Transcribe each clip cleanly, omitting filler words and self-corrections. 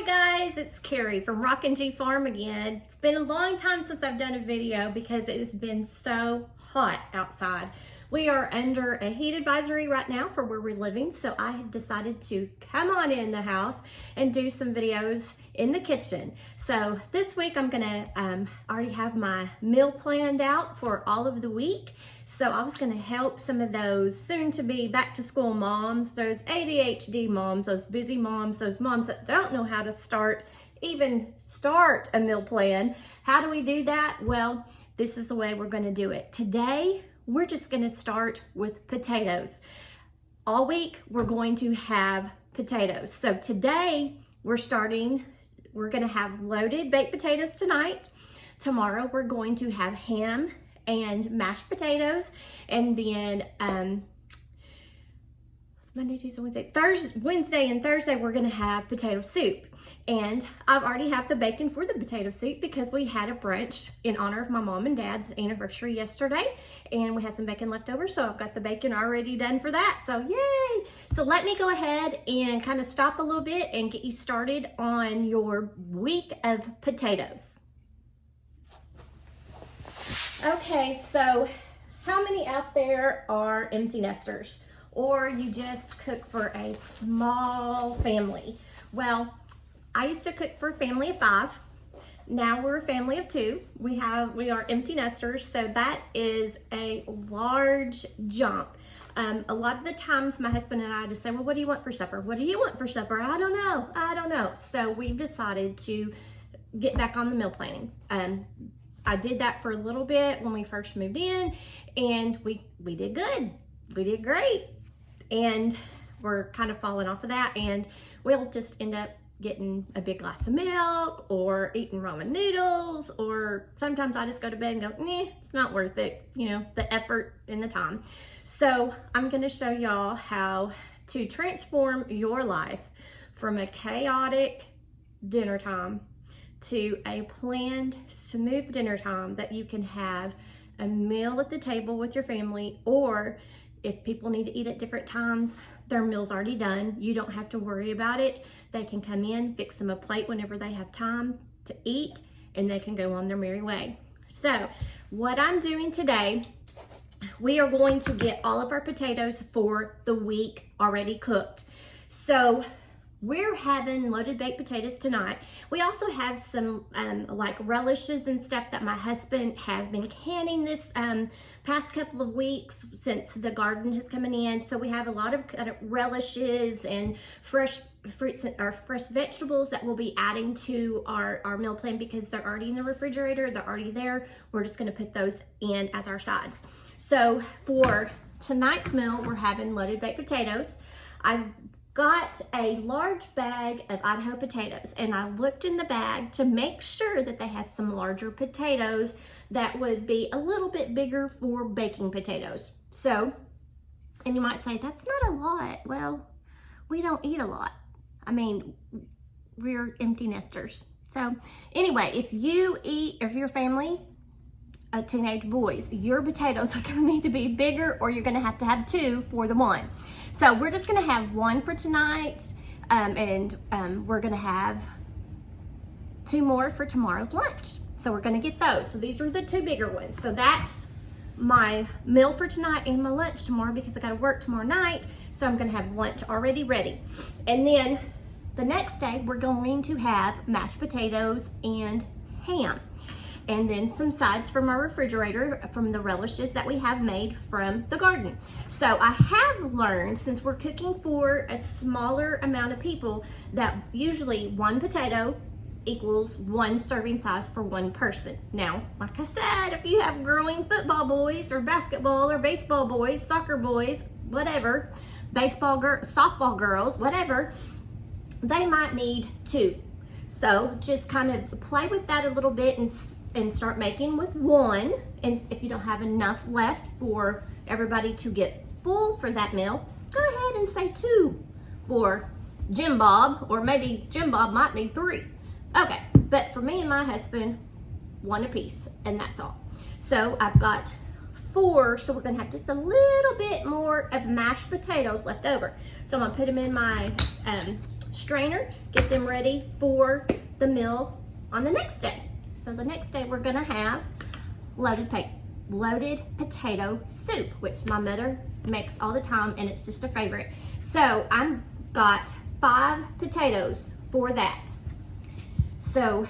guys, it's Carrie from Rockin G Farm again. It's been a long time since I've done a video because it has been so hot outside. We are under a heat advisory right now for where we're living, so I have decided to come on in the house and do some videos in the kitchen. So this week I'm gonna already have my meal planned out for all of the week. So I was gonna help some of those soon to be back to school moms, those ADHD moms, those busy moms, those moms that don't know how to even start a meal plan. How do we do that? Well, this is the way we're gonna do it. Today, we're just gonna start with potatoes. All week, we're going to have potatoes. So today, we're gonna have loaded baked potatoes tonight. Tomorrow, we're going to have ham and mashed potatoes. And then Monday, Tuesday, Wednesday and Thursday, we're gonna have potato soup. And I've already have the bacon for the potato soup because we had a brunch in honor of my mom and dad's anniversary yesterday, and we had some bacon left over, so I've got the bacon already done for that, so yay! So let me go ahead and kind of stop a little bit and get you started on your week of potatoes. Okay, so how many out there are empty nesters? Or you just cook for a small family? Well, I used to cook for a family of 5. Now we're a family of 2. We are empty nesters, so that is a large jump. A lot of the times my husband and I just say, well, what do you want for supper? What do you want for supper? I don't know. So we've decided to get back on the meal planning. I did that for a little bit when we first moved in, and we did good. We did great. And we're kind of falling off of that, and we'll just end up getting a big glass of milk or eating ramen noodles, or sometimes I just go to bed and go, it's not worth it, the effort and the time. So I'm going to show y'all how to transform your life from a chaotic dinner time to a planned, smooth dinner time that you can have a meal at the table with your family, or if people need to eat at different times, their meal's already done. You don't have to worry about it. They can come in, fix them a plate whenever they have time to eat, and they can go on their merry way. So what I'm doing today, we are going to get all of our potatoes for the week already cooked. So we're having loaded baked potatoes tonight. We also have some like relishes and stuff that my husband has been canning this past couple of weeks since the garden has come in. So we have a lot of relishes and fresh fruits or fresh vegetables that we'll be adding to our meal plan because they're already in the refrigerator. They're already there. We're just going to put those in as our sides. So for tonight's meal, we're having loaded baked potatoes. I've got a large bag of Idaho potatoes, and I looked in the bag to make sure that they had some larger potatoes that would be a little bit bigger for baking potatoes. So, and you might say, that's not a lot. Well, we don't eat a lot. I mean, we're empty nesters. So anyway, if your family, teenage boys, your potatoes are gonna need to be bigger, or you're gonna have to have 2 for the one. So we're just gonna have 1 for tonight, and we're gonna have 2 more for tomorrow's lunch. So we're gonna get those. So these are the 2 bigger ones. So that's my meal for tonight and my lunch tomorrow because I gotta work tomorrow night. So I'm gonna have lunch already ready. And then the next day, we're going to have mashed potatoes and ham. And then some sides from our refrigerator from the relishes that we have made from the garden. So I have learned, since we're cooking for a smaller amount of people, that usually 1 potato equals 1 serving size for 1 person. Now, like I said, if you have growing football boys or basketball or baseball boys, soccer boys, whatever, softball girls, whatever, they might need 2. So just kind of play with that a little bit and start making with 1. And if you don't have enough left for everybody to get full for that meal, go ahead and say 2 for Jim Bob, or maybe Jim Bob might need 3. Okay, but for me and my husband, 1 apiece, and that's all. So I've got 4, so we're gonna have just a little bit more of mashed potatoes left over. So I'm gonna put them in my strainer, get them ready for the meal on the next day. So the next day we're gonna have loaded potato soup, which my mother makes all the time, and it's just a favorite. So I've got 5 potatoes for that. So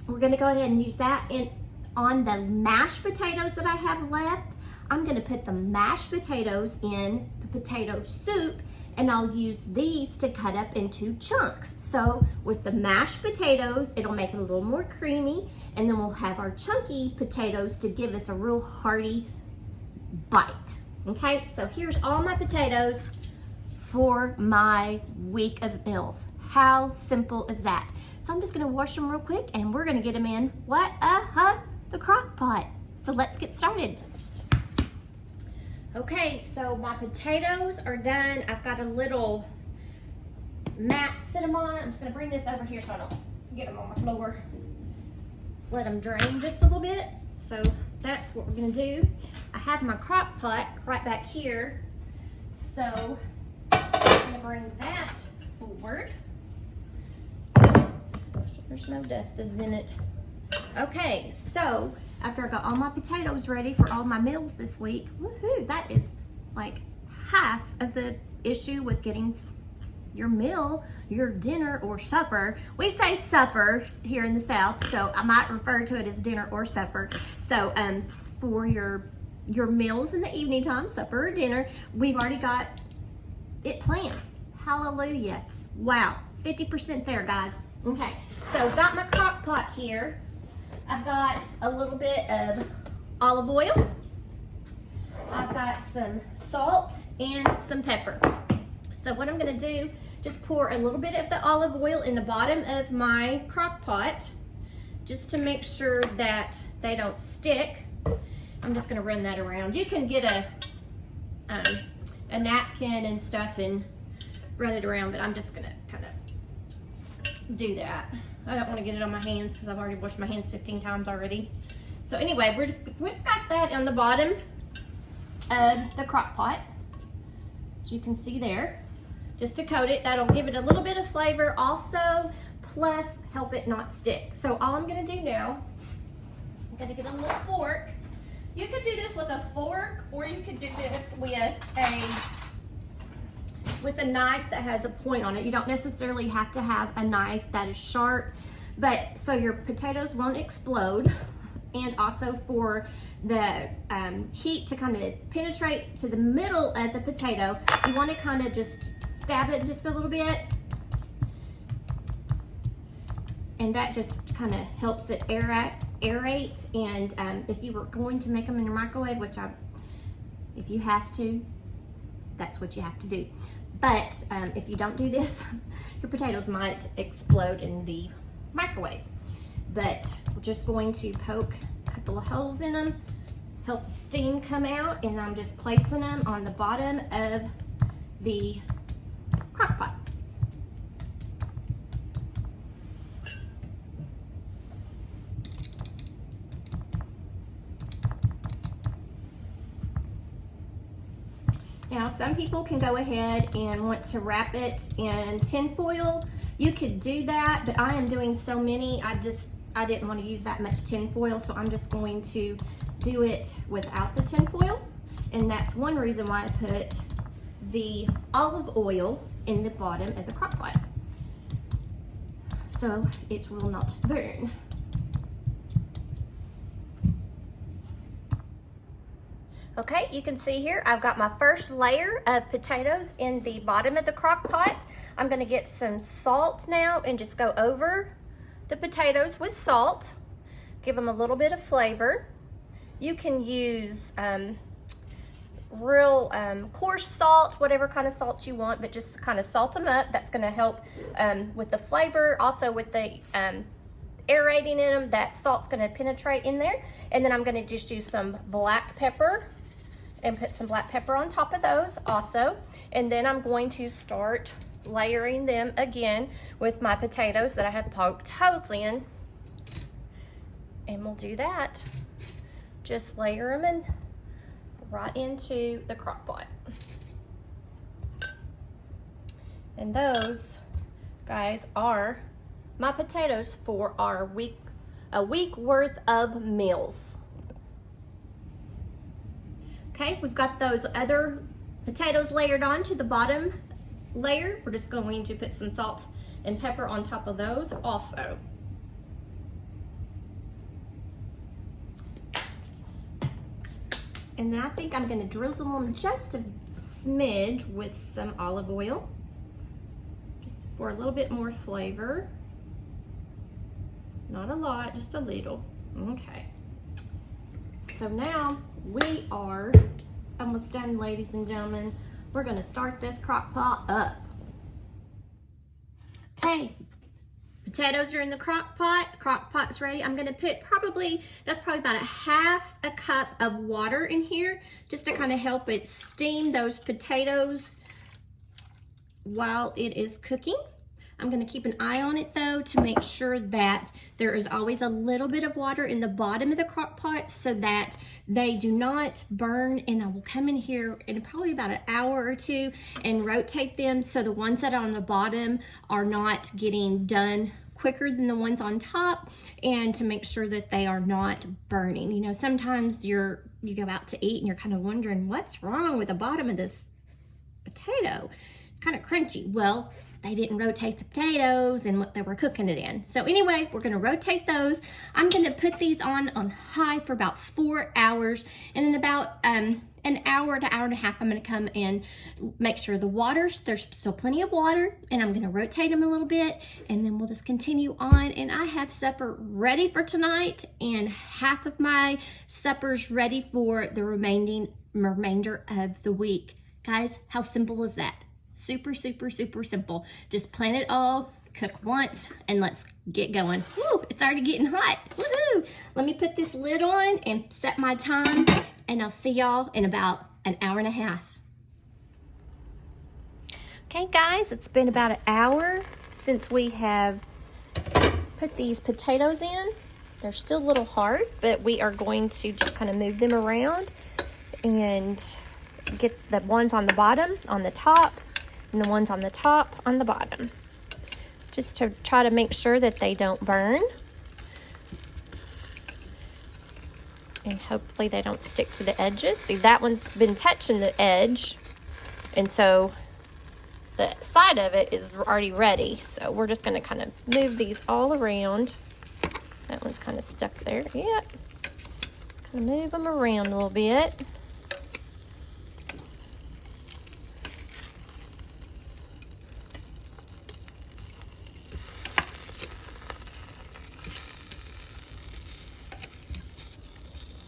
we're gonna go ahead and use that. And on the mashed potatoes that I have left, I'm gonna put the mashed potatoes in the potato soup, and I'll use these to cut up into chunks. So with the mashed potatoes, it'll make it a little more creamy, and then we'll have our chunky potatoes to give us a real hearty bite. Okay, so here's all my potatoes for my week of meals. How simple is that? So I'm just gonna wash them real quick, and we're gonna get them in the crock pot. So let's get started. Okay, so my potatoes are done. I've got a little mat to sit them on. I'm just gonna bring this over here so I don't get them on my floor. Let them drain just a little bit. So that's what we're gonna do. I have my crock pot right back here. So I'm gonna bring that forward. There's no dust in it. Okay, so after I got all my potatoes ready for all my meals this week, woohoo, that is like half of the issue with getting your meal, your dinner or supper. We say supper here in the South, so I might refer to it as dinner or supper. So for your meals in the evening time, supper or dinner, we've already got it planned. Hallelujah. Wow, 50% there, guys. Okay, so got my crock pot here. I've got a little bit of olive oil. I've got some salt and some pepper. So what I'm gonna do, just pour a little bit of the olive oil in the bottom of my crock pot, just to make sure that they don't stick. I'm just gonna run that around. You can get a napkin and stuff and run it around, but I'm just gonna kind of do that. I don't want to get it on my hands because I've already washed my hands 15 times already. So anyway, we just got that on the bottom of the crock pot. So you can see there, just to coat it. That'll give it a little bit of flavor also, plus help it not stick. So all I'm gonna do now, I'm gonna get a little fork. You could do this with a fork, or you could do this with a knife that has a point on it. You don't necessarily have to have a knife that is sharp, but so your potatoes won't explode, and also for the heat to kind of penetrate to the middle of the potato, you want to kind of just stab it just a little bit, and that just kind of helps it aerate. And if you were going to make them in your microwave, which if you have to, that's what you have to do. But if you don't do this, your potatoes might explode in the microwave. But we're just going to poke a couple of holes in them, help the steam come out, and I'm just placing them on the bottom of the crock pot. Now, some people can go ahead and want to wrap it in tin foil. You could do that, but I am doing so many, I didn't want to use that much tin foil, so I'm just going to do it without the tin foil. And that's one reason why I put the olive oil in the bottom of the crock pot, so it will not burn. Okay, you can see here, I've got my first layer of potatoes in the bottom of the crock pot. I'm gonna get some salt now and just go over the potatoes with salt. Give them a little bit of flavor. You can use real coarse salt, whatever kind of salt you want, but just kind of salt them up. That's gonna help with the flavor. Also with the aerating in them, that salt's gonna penetrate in there. And then I'm gonna just use some black pepper and put some black pepper on top of those also. And then I'm going to start layering them again with my potatoes that I have poked holes in. And we'll do that. Just layer them in right into the crock pot. And those, guys, are my potatoes for our a week worth of meals. Okay, we've got those other potatoes layered on to the bottom layer. We're just going to put some salt and pepper on top of those also. And then I think I'm gonna drizzle them just a smidge with some olive oil, just for a little bit more flavor. Not a lot, just a little. Okay. So now we are almost done, ladies and gentlemen. We're gonna start this crock pot up. Okay, potatoes are in the crock pot. The crock pot's ready. I'm gonna put that's probably about a half a cup of water in here, just to kind of help it steam those potatoes while it is cooking. I'm gonna keep an eye on it though to make sure that there is always a little bit of water in the bottom of the crock pot so that they do not burn. And I will come in here in probably about an hour or two and rotate them so the ones that are on the bottom are not getting done quicker than the ones on top, and to make sure that they are not burning. You know, sometimes you go out to eat and you're kind of wondering what's wrong with the bottom of this potato. It's kind of crunchy. Well, they didn't rotate the potatoes and what they were cooking it in. So anyway, we're gonna rotate those. I'm gonna put these on high for about 4 hours. And in about an hour to hour and a half, I'm gonna come and make sure there's still plenty of water, and I'm gonna rotate them a little bit, and then we'll just continue on. And I have supper ready for tonight, and half of my supper's ready for the remainder of the week. Guys, how simple is that? Super, super, super simple. Just plan it all, cook once, and let's get going. Woo, it's already getting hot. Woohoo! Let me put this lid on and set my time, and I'll see y'all in about an hour and a half. Okay, guys, it's been about an hour since we have put these potatoes in. They're still a little hard, but we are going to just kind of move them around and get the ones on the bottom on the top, and the ones on the top on the bottom, just to try to make sure that they don't burn, and hopefully they don't stick to the edges. See, that one's been touching the edge, and so the side of it is already ready. So we're just going to kind of move these all around. That one's kind of stuck there. Yep. Kind of move them around a little bit.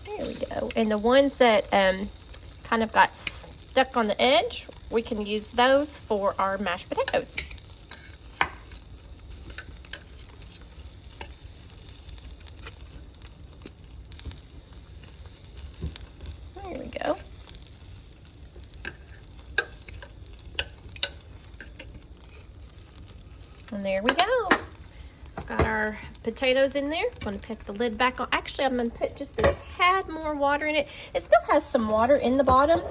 There we go. And the ones that kind of got stuck on the edge, we can use those for our mashed potatoes. There we go. And there we go. Got our potatoes in there. I'm going to put the lid back on. Actually, I'm going to put just a tad more water in it. It still has some water in the bottom.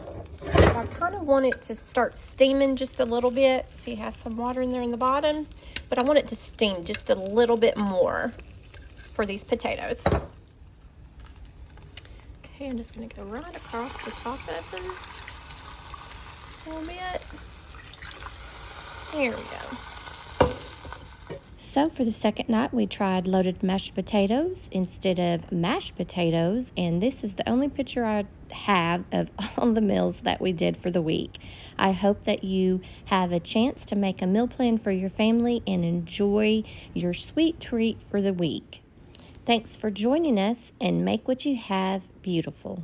I kind of want it to start steaming just a little bit. See, it has some water in there in the bottom. But I want it to steam just a little bit more for these potatoes. Okay, I'm just going to go right across the top of them a little bit. There we go. So for the second night, we tried loaded mashed potatoes instead of mashed potatoes, and this is the only picture I have of all the meals that we did for the week. I hope that you have a chance to make a meal plan for your family and enjoy your sweet treat for the week. Thanks for joining us, and make what you have beautiful.